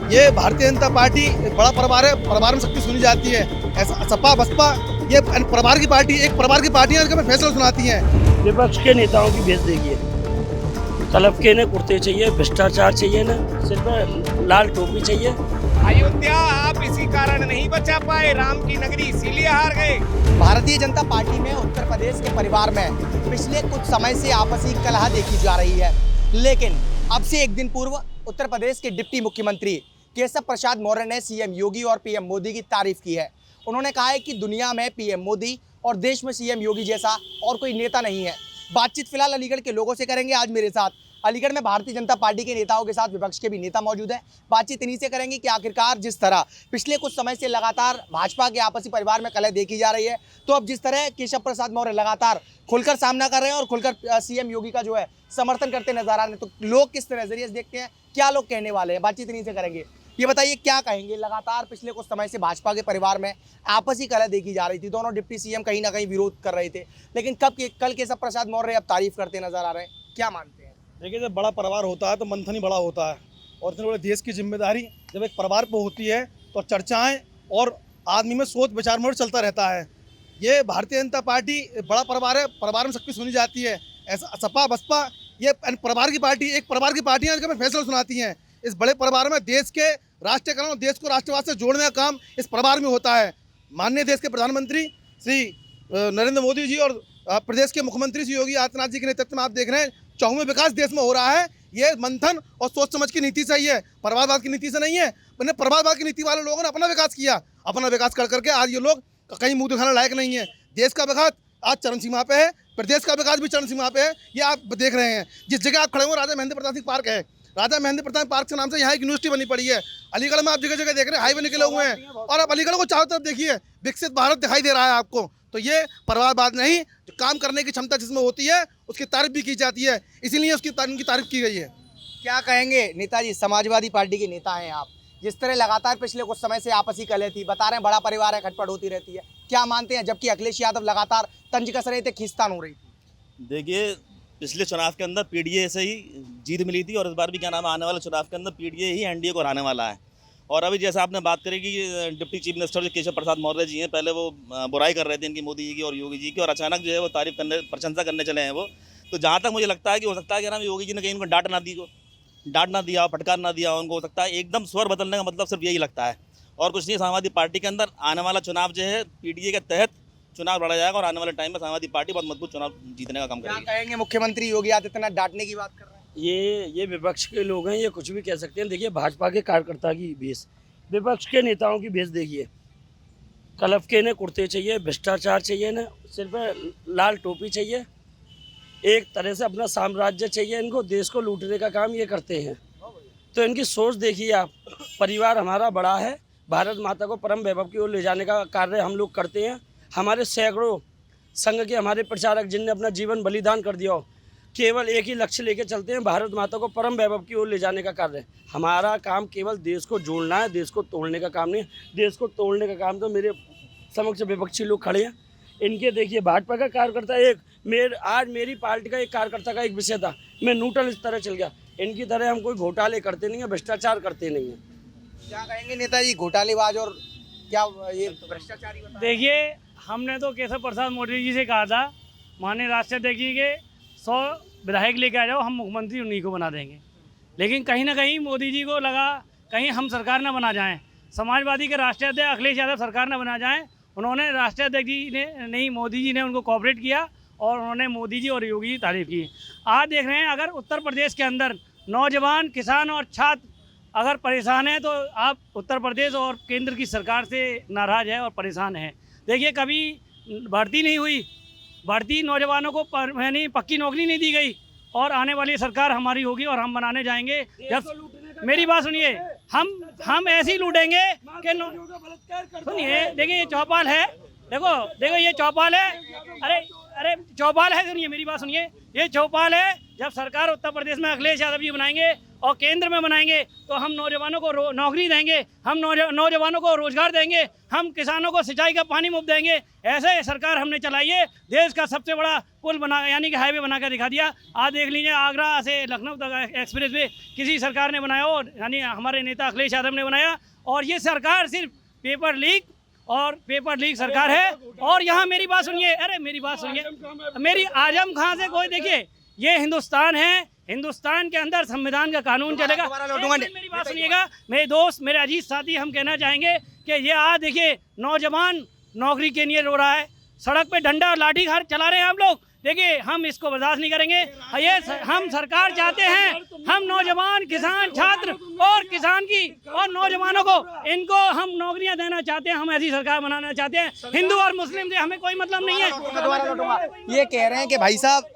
ये भारतीय जनता पार्टी एक बड़ा परिवार है, परिवार में शक्ति सुनी जाती है। ऐसा सपा बसपा ये परिवार की पार्टी, एक परिवार की पार्टियां इनके फैसले सुनाती हैं। विपक्ष के नेताओं की भेज देखिए, तलब के ने कुर्ते चाहिए, भ्रष्टाचार चाहिए ना, सिर्फ लाल टोपी चाहिए। अयोध्या आप इसी कारण नहीं बचा पाए, राम की नगरी इसीलिए हार गए। भारतीय जनता पार्टी में उत्तर प्रदेश के परिवार में पिछले कुछ समय से आपसी कलह देखी जा रही है, लेकिन अब से एक दिन पूर्व उत्तर प्रदेश के डिप्टी मुख्यमंत्री केशव प्रसाद मौर्य ने सीएम योगी और पीएम मोदी की तारीफ की है। उन्होंने कहा है कि दुनिया में पीएम मोदी और देश में सीएम योगी जैसा और कोई नेता नहीं है। बातचीत फिलहाल अलीगढ़ के लोगों से करेंगे। आज मेरे साथ अलीगढ़ में भारतीय जनता पार्टी के नेताओं के साथ विपक्ष के भी नेता मौजूद हैं। बातचीत इन्हीं से करेंगे कि आखिरकार जिस तरह पिछले कुछ समय से लगातार भाजपा के आपसी परिवार में कलह देखी जा रही है, तो अब जिस तरह केशव प्रसाद मौर्य लगातार खुलकर सामना कर रहे हैं और खुलकर सीएम योगी का जो है समर्थन करते नजर आ रहे हैं, तो लोग किस नजरिए से देखते हैं, क्या लोग कहने वाले हैं, बातचीत इन्हीं से करेंगे। ये बताइए क्या कहेंगे, लगातार पिछले कुछ समय से भाजपा के परिवार में आपसी कलह देखी जा रही थी, दोनों डिप्टी सीएम कहीं ना कहीं विरोध कर रहे थे, लेकिन कल केशव प्रसाद मौर्य अब तारीफ करते नजर आ रहे हैं, क्या मानते हैं? देखिए, जब बड़ा परिवार होता है तो मंथन ही बड़ा होता है, और इतने बड़े देश की जिम्मेदारी जब एक परिवार पर होती है तो चर्चाएं और आदमी में सोच विचार विमर्श चलता रहता है। ये भारतीय जनता पार्टी बड़ा परिवार है, परिवार में शक्ति सुनी जाती है। ऐसा सपा बसपा ये परिवार की पार्टी, एक परिवार की पार्टियां इनके फैसले सुनाती हैं। इस बड़े परिवार में देश के राष्ट्रीयकरण और देश को राष्ट्रवाद से जोड़ने का काम इस परिवार में होता है। माननीय देश के प्रधानमंत्री श्री नरेंद्र मोदी जी और प्रदेश के मुख्यमंत्री श्री योगी आदित्यनाथ जी के नेतृत्व में आप देख रहे हैं चौमुखी विकास देश में हो रहा है। ये मंथन और सोच समझ की नीति से ही है, परिवारवाद की नीति से नहीं है। मैंने परिवारवाद की नीति वाले लोगों ने अपना विकास किया, अपना विकास कर करके आज ये लोग कहीं मुंह दिखाने लायक नहीं है। देश का विकास आज चरम सीमा पे है, प्रदेश का विकास भी चरम सीमा पे है। ये आप देख रहे हैं, जिस जगह आप खड़े हो राजा महेंद्र प्रताप सिंह पार्क है, राजा महेंद्र प्रताप पार्क के नाम से यहाँ एक यूनिवर्सिटी बनी पड़ी है। अलीगढ़ में आप जगह जगह देख रहे हैं हाईवे निकले हुए हैं, और आप अलीगढ़ को चारों तरफ देखिए, विकसित भारत दिखाई दे रहा है आपको। तो ये परिवारवाद नहीं, जो काम करने की क्षमता जिसमें होती है उसकी तारीफ भी की जाती है, इसीलिए उसकी तारीफ की गई है। क्या कहेंगे नेताजी, समाजवादी पार्टी के नेता हैं आप, जिस तरह लगातार पिछले कुछ समय से आपसी कलह थी, बता रहे हैं बड़ा परिवार है, खटपट होती रहती है, क्या मानते हैं? जबकि अखिलेश यादव लगातार तंज कस रहे थे, खींचतान हो रही थी। देखिए, पिछले चुनाव के अंदर पीडीए से ही जीत मिली थी, और इस बार भी क्या नाम है, आने वाले चुनाव के अंदर पीडीए ही एनडीए को हराने वाला है। और अभी जैसा आपने बात करी कि डिप्टी चीफ मिनिस्टर जो केशव प्रसाद मौर्य जी हैं, पहले वो बुराई कर रहे थे इनकी, मोदी जी की और योगी जी की, और अचानक जो है वो तारीफ करने, प्रशंसा करने चले हैं वो। तो जहाँ तक मुझे लगता है कि हो सकता है कि नाम योगी जी ने कहीं उनको डांट ना दिया, फटकार ना दिया उनको, हो सकता है एकदम स्वर बदलने का मतलब सिर्फ यही लगता है, और कुछ नहीं। समाजवादी पार्टी के अंदर आने वाला चुनाव जो है पीडीए के तहत चुनाव लड़ा जाएगा, और आने वाले टाइम में समाजवादी पार्टी बहुत मजबूत चुनाव जीतने का काम करेगी। क्या कहेंगे, मुख्यमंत्री योगी आदित्यनाथ डांटने की बात कर रहे हैं? ये विपक्ष के लोग हैं, ये कुछ भी कह सकते हैं। देखिए, भाजपा के कार्यकर्ता की भेज, विपक्ष के नेताओं की भेज देखिए, तलब के ने कुर्ते चाहिए, भ्रष्टाचार चाहिए ना, सिर्फ लाल टोपी चाहिए। एक तरह से अपना साम्राज्य चाहिए इनको, देश को लूटने का काम ये करते हैं। तो इनकी सोच देखिए आप, परिवार हमारा बड़ा है, भारत माता को परम वैभव की ओर ले जाने का कार्य हम लोग करते हैं। हमारे सैकड़ों संघ के हमारे प्रचारक जिनने अपना जीवन बलिदान कर दिया हो, केवल एक ही लक्ष्य लेके चलते हैं, भारत माता को परम वैभव की ओर ले जाने का कार्य। हमारा काम केवल देश को जोड़ना है, देश को तोड़ने का काम नहीं। देश को तोड़ने का काम तो मेरे समक्ष विपक्षी लोग खड़े हैं। इनके देखिए, भाजपा का कार्यकर्ता आज मेरी पार्टी का एक कार्यकर्ता का एक विषय था, मैं न्यूट्रल इस तरह चल गया। इनकी तरह हम कोई घोटाले करते नहीं हैं, भ्रष्टाचार करते नहीं हैं। क्या कहेंगे नेताजी, घोटालेबाज और क्या ये भ्रष्टाचारी? देखिए, हमने तो केशव प्रसाद मौर्य जी से कहा था, माननीय राष्ट्रीय अध्यक्ष जी के 100 विधायक लेके आ जाओ, हम मुख्यमंत्री उन्हीं को बना देंगे। लेकिन कहीं ना कहीं मोदी जी को लगा कहीं हम सरकार ना बना जाएं, समाजवादी के राष्ट्रीय अध्यक्ष अखिलेश यादव सरकार ना बना जाएं। उन्होंने राष्ट्रीय अध्यक्ष जी ने नहीं, मोदी जी ने उनको कोऑपरेट किया, और उन्होंने मोदी जी और योगी जी तारीफ की। आज देख रहे हैं, अगर उत्तर प्रदेश के अंदर नौजवान, किसान और छात्र अगर परेशान हैं, तो आप उत्तर प्रदेश और केंद्र की सरकार से नाराज़ है और परेशान है। देखिए, कभी भर्ती नहीं हुई, भर्ती नौजवानों को यानी पक्की नौकरी नहीं दी गई, और आने वाली सरकार हमारी होगी और हम बनाने जाएंगे। जब मेरी बात सुनिए, हम ऐसे ही लूटेंगे कि सुनिए, देखिए ये चौपाल है, देखो ये चौपाल है, अरे चौपाल है, सुनिए मेरी बात सुनिए, ये चौपाल है। जब सरकार उत्तर प्रदेश में अखिलेश यादव जी बनाएंगे, और केंद्र में बनाएंगे तो हम नौजवानों को नौकरी देंगे, हम नौजवानों को रोजगार देंगे, हम किसानों को सिंचाई का पानी मुफ्त देंगे। ऐसे सरकार हमने चलाई है। देश का सबसे बड़ा पुल बना यानी कि हाईवे बना कर दिखा दिया। आज देख लीजिए आगरा से लखनऊ तक एक्सप्रेस वे किसी सरकार ने बनाया हो, यानी हमारे नेता अखिलेश यादव ने बनाया। और ये सरकार सिर्फ पेपर लीक सरकार है। और यहाँ मेरी बात सुनिए, अरे मेरी बात सुनिए, मेरी आजम खां से कोई, देखिए ये हिंदुस्तान है, हिंदुस्तान के अंदर संविधान का कानून चलेगा। मेरी बात सुनिएगा, मेरे दोस्त, मेरे अजीज साथी, हम कहना चाहेंगे कि ये आज देखिए नौजवान नौकरी के लिए रो रहा है, सड़क पे डंडा और लाठी चला रहे हैं हम लोग। देखिए हम इसको बर्दाश्त नहीं करेंगे। ये हम सरकार चाहते हैं, हम नौजवान, किसान, छात्र और किसान की और नौजवानों को इनको हम नौकरियां देना चाहते हैं। हम ऐसी सरकार बनाना चाहते हैं। हिंदू और मुस्लिम से हमें कोई मतलब नहीं है। ये कह रहे हैं कि भाई साहब,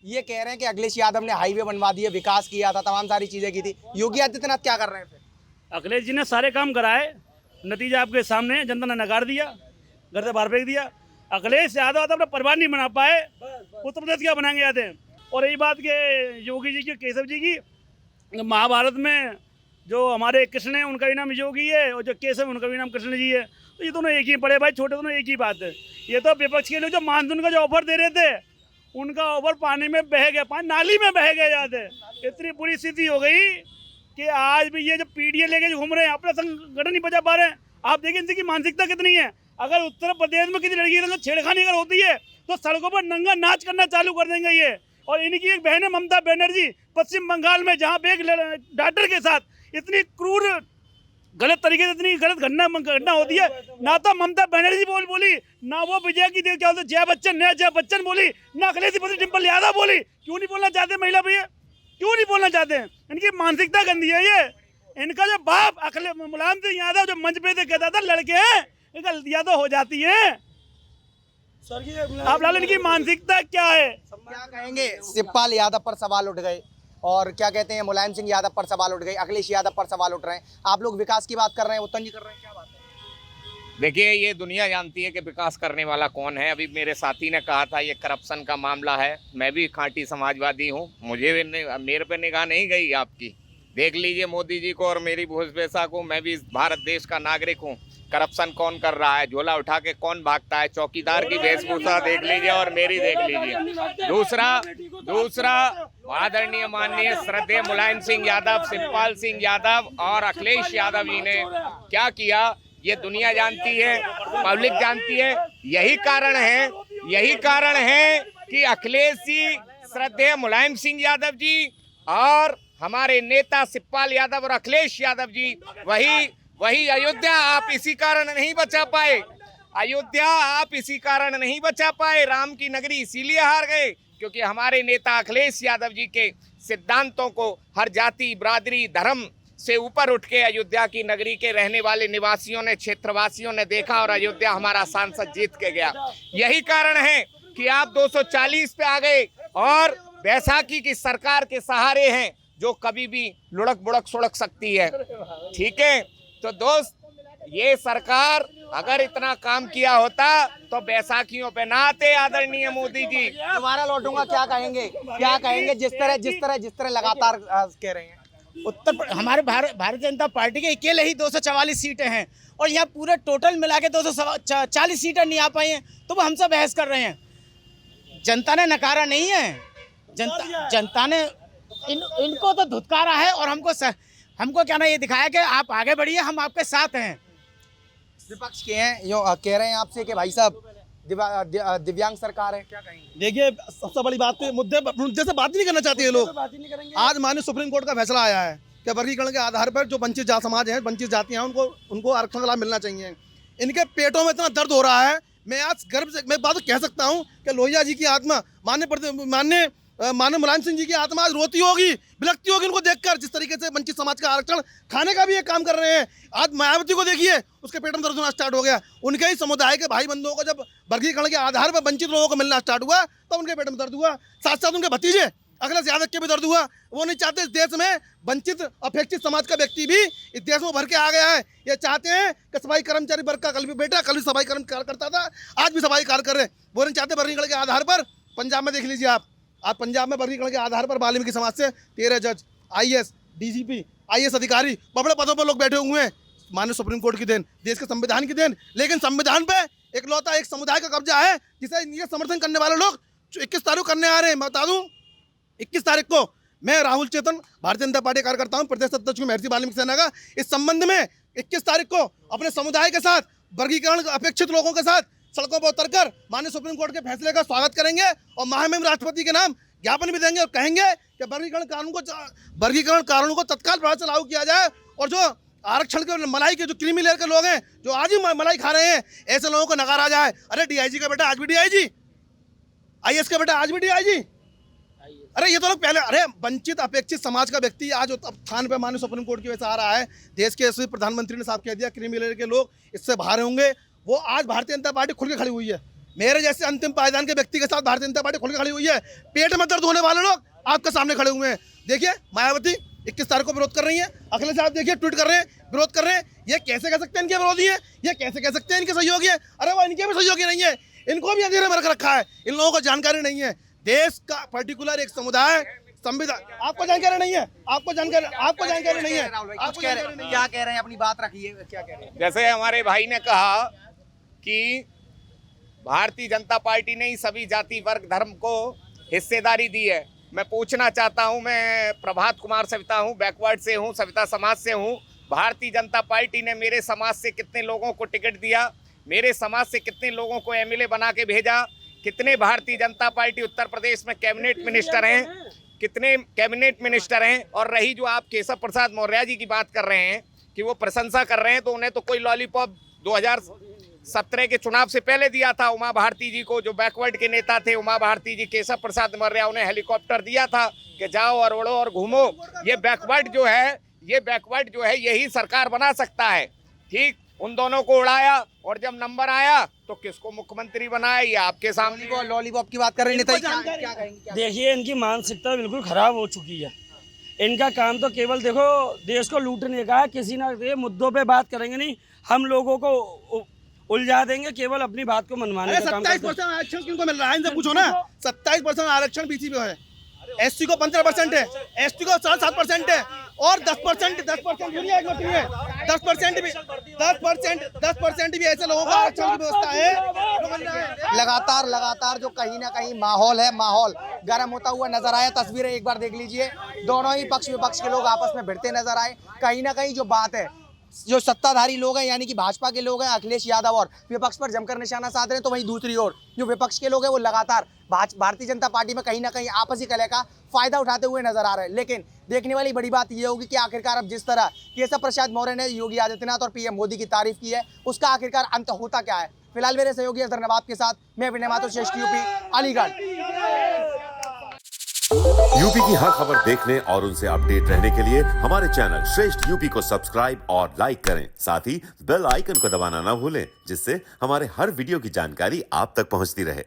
ये कह रहे हैं कि अखिलेश यादव ने हाईवे बनवा दिए, विकास किया था, तमाम सारी चीजें की थी। योगी आदित्यनाथ क्या कर रहे हैं? अखिलेश जी ने सारे काम कराए, नतीजा आपके सामने है। जनता ने नकार दिया, घर से बाहर फेंक दिया। अखिलेश यादव तो अपना परिवार नहीं बना पाए, उत्तर प्रदेश क्या बनाएंगे जाते हैं। और यही बात के योगी जी की, केशव जी की, महाभारत में जो हमारे कृष्ण है उनका भी नाम योगी है और जो केशव उनका भी नाम कृष्ण जी है। तो ये दोनों एक ही पड़े भाई, छोटे दोनों एक ही बात है। ये तो विपक्ष के लोग जो मानसून का जो ऑफर दे रहे थे, उनका ओवर पानी में बह गया, पानी नाली में बह गए जाते। इतनी बुरी स्थिति हो गई कि आज भी ये जो पीडीए लेके जो घूम रहे हैं, अपना संगठन नहीं बचा पा रहे हैं। आप देखिए इनकी मानसिकता कितनी है। अगर उत्तर प्रदेश में किसी लड़की के छेड़खानी अगर होती है तो सड़कों पर नंगा नाच करना चालू कर देंगे ये। और इनकी एक बहन है ममता बनर्जी, पश्चिम बंगाल में, जहाँ पे एक डॉक्टर के साथ इतनी क्रूर गलत तरीके से इतनी गलत घटना होती है, ना तो ममता बनर्जी बोली, ना वो विजय की क्या होता जया बच्चन बोली, ना अखिलेश डिम्पल यादव बोली। क्यों नहीं बोलना चाहते महिला भैया? क्यों नहीं बोलना चाहते हैं? इनकी मानसिकता गंदी है ये। इनका जो बाप मुलायम सिंह यादव जो मंच पे से कहता था लड़के हैं, इनका यादव हो जाती है। आप लाल, इनकी मानसिकता क्या है? क्या कहेंगे? शिवपाल यादव पर सवाल उठ गए और क्या कहते हैं, मुलायम सिंह यादव पर सवाल उठ गए, अखिलेश यादव पर सवाल उठ रहे हैं। आप लोग विकास की बात कर रहे हैं, उत्तम जी कर रहे हैं, क्या बात है? देखिए, ये दुनिया जानती है कि विकास करने वाला कौन है। अभी मेरे साथी ने कहा था ये करप्शन का मामला है। मैं भी खांटी समाजवादी हूँ, मेरे पे निगाह नहीं गई आपकी। देख लीजिए मोदी जी को और मेरी भूषभूषा को, मैं भी भारत देश का नागरिक हूँ। करप्शन कौन कर रहा है, झोला उठा के कौन भागता है, चौकीदार की वेशभूषा देख लीजिए और मेरी देख लीजिए। दूसरा आदरणीय माननीय श्रद्धेय मुलायम सिंह यादव, शिवपाल सिंह यादव और अखिलेश यादव जी ने क्या किया, ये दुनिया जानती है, पब्लिक जानती है। यही कारण है कि अखिलेश जी, श्रद्धेय मुलायम सिंह यादव जी और हमारे नेता शिवपाल यादव और अखिलेश यादव जी वही अयोध्या आप इसी कारण नहीं बचा पाए। अयोध्या आप इसी कारण नहीं बचा पाए। राम की नगरी इसीलिए हार गए क्योंकि हमारे नेता अखिलेश यादव जी के सिद्धांतों को हर जाति, बिरादरी, धर्म से ऊपर उठ के अयोध्या की नगरी के रहने वाले निवासियों ने, क्षेत्रवासियों ने देखा और अयोध्या हमारा सांसद जीत के गया। यही कारण है कि आप 240 पे आ गए और बैसाखी की सरकार के सहारे हैं जो कभी भी लुढ़क बुढ़क सुड़क सकती है। ठीक है, तो दोस्त, ये सरकार अगर इतना काम किया होता तो बैसाखियों पे ना आते आदरणीय मोदी जी। दोबारा लौटूंगा, क्या कहेंगे जिस तरह लगातार कह रहे हैं? हमारे भारतीय जनता पार्टी के अकेले ही 244 सीटें हैं और यहाँ पूरे टोटल मिला के 240 सीटें नहीं आ पाई हैं, तो वो हमसे बहस कर रहे हैं। जनता ने नकारा नहीं है, जनता ने इनको तो धुतकारा है और हमको क्या ना ये दिखाया कि आप आगे बढ़िए, हम आपके साथ हैं। विपक्ष के हैं, यो कह रहे हैं आपसे कि भाई साहब दिव्यांग सरकार है, क्या कहेंगे? देखिए, सबसे बड़ी बात तो मुद्दे से बात ही नहीं करना चाहते ये लोग। आज माननीय सुप्रीम कोर्ट का फैसला आया है कि वर्गीकरण के आधार पर जो वंचित जात समाज है, वंचित जातियां हैं, उनको आरक्षण का लाभ मिलना चाहिए। इनके पेटों में इतना दर्द हो रहा है, मैं आज गर्व से मैं बात कह सकता हूँ कि लोहिया जी की आत्मा, माननीय मुलायम सिंह जी की आत्मा आज रोती होगी, बिलखती होगी उनको देखकर, जिस तरीके से वंचित समाज का आरक्षण खाने का भी एक काम कर रहे हैं। आज मायावती को देखिए, उसके पेट में दर्द होना स्टार्ट हो गया। उनके ही समुदाय के भाई बंधुओं को जब वर्गीकरण के आधार पर वंचित लोगों को मिलना स्टार्ट हुआ तो उनके पेट में दर्द हुआ। साथ साथ उनके भतीजे अखिलेश यादव के भी दर्द हुआ। वो नहीं चाहते इस देश में वंचित अपेक्षित समाज का व्यक्ति भी इस देश में भर के आ गया है। ये चाहते हैं कि सफाई कर्मचारी वर्ग का कल भी बेटा, कल भी सफाई कार्य करता था, आज भी सफाई कार्य कर रहे। वो नहीं चाहते वर्गीकरण के आधार पर। पंजाब में देख लीजिए आप, आज पंजाब में वर्गीकरण के आधार पर वाल्मीकि समाज से 13 जज, IAS, डीजीपी, आईएएस अधिकारी, बड़े पदों पर लोग बैठे हुए हैं। माननीय सुप्रीम कोर्ट की देन, देश के संविधान की देन, लेकिन संविधान पे एकलौता एक समुदाय का कब्जा है जिसे ये समर्थन करने वाले लोग 21 तारीख करने आ रहे हैं। मैं बता दूं 21 तारीख को मैं राहुल चेतन, भारतीय जनता पार्टी कार्यकर्ता हूं, प्रदेश अध्यक्ष हूं महर्षि वाल्मीकि सेना का। इस संबंध में 21 तारीख को अपने समुदाय के साथ, वर्गीकरण अपेक्षित लोगों के साथ सड़कों पर उतरकर माननीय सुप्रीम कोर्ट के फैसले का स्वागत करेंगे और महामहिम राष्ट्रपति के नाम ज्ञापन भी देंगे और कहेंगे कि वर्गीकरण कानून को तत्काल प्रभाव से लागू किया जाए और जो आरक्षण के मलाई के जो क्रीमी लेयर के लोग हैं जो आज ही मलाई खा रहे हैं, ऐसे लोगों को नकारा जाए। अरे डीआईजी का बेटा आज भी डीआईजी, आईएएस का बेटा आज भी डीआईजी। अरे ये तो लोग पहले, अरे वंचित अपेक्षित समाज का व्यक्ति आज स्थान पे माननीय सुप्रीम कोर्ट की वजह से आ रहा है। देश के यशस्वी प्रधानमंत्री ने साफ कह दिया क्रीमी लेयर के लोग इससे बाहर होंगे। वो आज भारतीय जनता पार्टी खुल के खड़ी हुई है। मेरे जैसे अंतिम पायदान के व्यक्ति के साथ भारतीय जनता पार्टी खुल के खड़ी हुई है। पेट में दर्द होने वाले लोग आपके सामने खड़े हुए हैं। देखिए मायावती 21 तारीख को विरोध कर रही है, अखिलेश साहब देखिए ट्वीट कर रहे हैं, विरोध कर रहे हैं। ये कैसे कह सकते हैं इनके विरोधी है, ये कैसे कह सकते हैं इनके सहयोगी है? अरे वो इनके भी सहयोगी नहीं है, इनको भी अंधेरे में रख रखा है। इन लोगों को जानकारी नहीं है देश का पर्टिकुलर एक समुदाय संविधान। आपको जानकारी नहीं है, आपको जानकारी नहीं है। कुछ कह रहे हैं, क्या कह रहे हैं? अपनी बात रखिए, क्या कह रहे हैं? जैसे हमारे भाई ने कहा कि भारतीय जनता पार्टी ने ही सभी जाति वर्ग धर्म को हिस्सेदारी दी है। मैं पूछना चाहता हूं, मैं प्रभात कुमार सविता हूं, बैकवर्ड से हूं, सविता समाज से हूं। भारतीय जनता पार्टी ने मेरे समाज से कितने लोगों को टिकट दिया, मेरे समाज से कितने लोगों को एमएलए बना के भेजा, कितने भारतीय जनता पार्टी उत्तर प्रदेश में कैबिनेट मिनिस्टर हैं, कितने कैबिनेट मिनिस्टर हैं। और रही जो आप केशव प्रसाद मौर्य जी की बात कर रहे हैं कि वो प्रशंसा कर रहे हैं, तो उन्हें तो कोई लॉलीपॉप 2017 के चुनाव से पहले दिया था उमा भारती जी को, जो बैकवर्ड के नेता थे उमा भारती जी। केशव प्रसाद मौर्य उन्हें हेलीकॉप्टर दिया था कि जाओ और उड़ो और घूमो। ये बैकवर्ड जो है यही सरकार बना सकता है। ठीक, उन दोनों को उड़ाया और जब नंबर आया तो किसको मुख्यमंत्री बनाया, ये आपके सामने। लॉलीपॉप की बात कर रहे हैं, क्या कहेंगे? देखिए इनकी मानसिकता बिल्कुल खराब हो चुकी है। इनका काम तो केवल देखो देश को लूटने का है। किसी ना किसी मुद्दों पे बात करेंगे नहीं, हम लोगों को उलझा देंगे, केवल अपनी बात को मनवाने का काम करते हैं। 27% आरक्षण किनको मिल रहा है? इनसे पूछो ना। 27% आरक्षण बीसी पे है, एससी को 15% है, एसटी को 7% है और 10% भी ऐसे लोगों का आरक्षण की व्यवस्था है। लगातार जो कहीं ना कहीं माहौल गर्म होता हुआ नजर आया। तस्वीरें एक बार देख लीजिए, दोनों ही पक्ष विपक्ष के लोग आपस में भिड़ते नजर आए। कहीं ना कहीं जो बात है, जो सत्ताधारी लोग हैं यानी कि भाजपा के लोग हैं, अखिलेश यादव और विपक्ष पर जमकर निशाना साध रहे हैं, तो वहीं दूसरी ओर जो विपक्ष के लोग हैं वो लगातार भारतीय जनता पार्टी में कहीं ना कहीं आपसी कलह का फायदा उठाते हुए नजर आ रहे हैं। लेकिन देखने वाली बड़ी बात यह होगी कि आखिरकार अब जिस तरह केशव प्रसाद मौर्य ने योगी आदित्यनाथ और पीएम मोदी की तारीफ की है, उसका आखिरकार अंत होता क्या है। फिलहाल मेरे सहयोगी अजहर नवाब के साथ मैं विनय माथुर, श्रेष्ठ यूपी, अलीगढ़। यूपी की हर खबर देखने और उनसे अपडेट रहने के लिए हमारे चैनल श्रेष्ठ यूपी को सब्सक्राइब और लाइक करें। साथ ही बेल आइकन को दबाना ना भूलें, जिससे हमारे हर वीडियो की जानकारी आप तक पहुंचती रहे।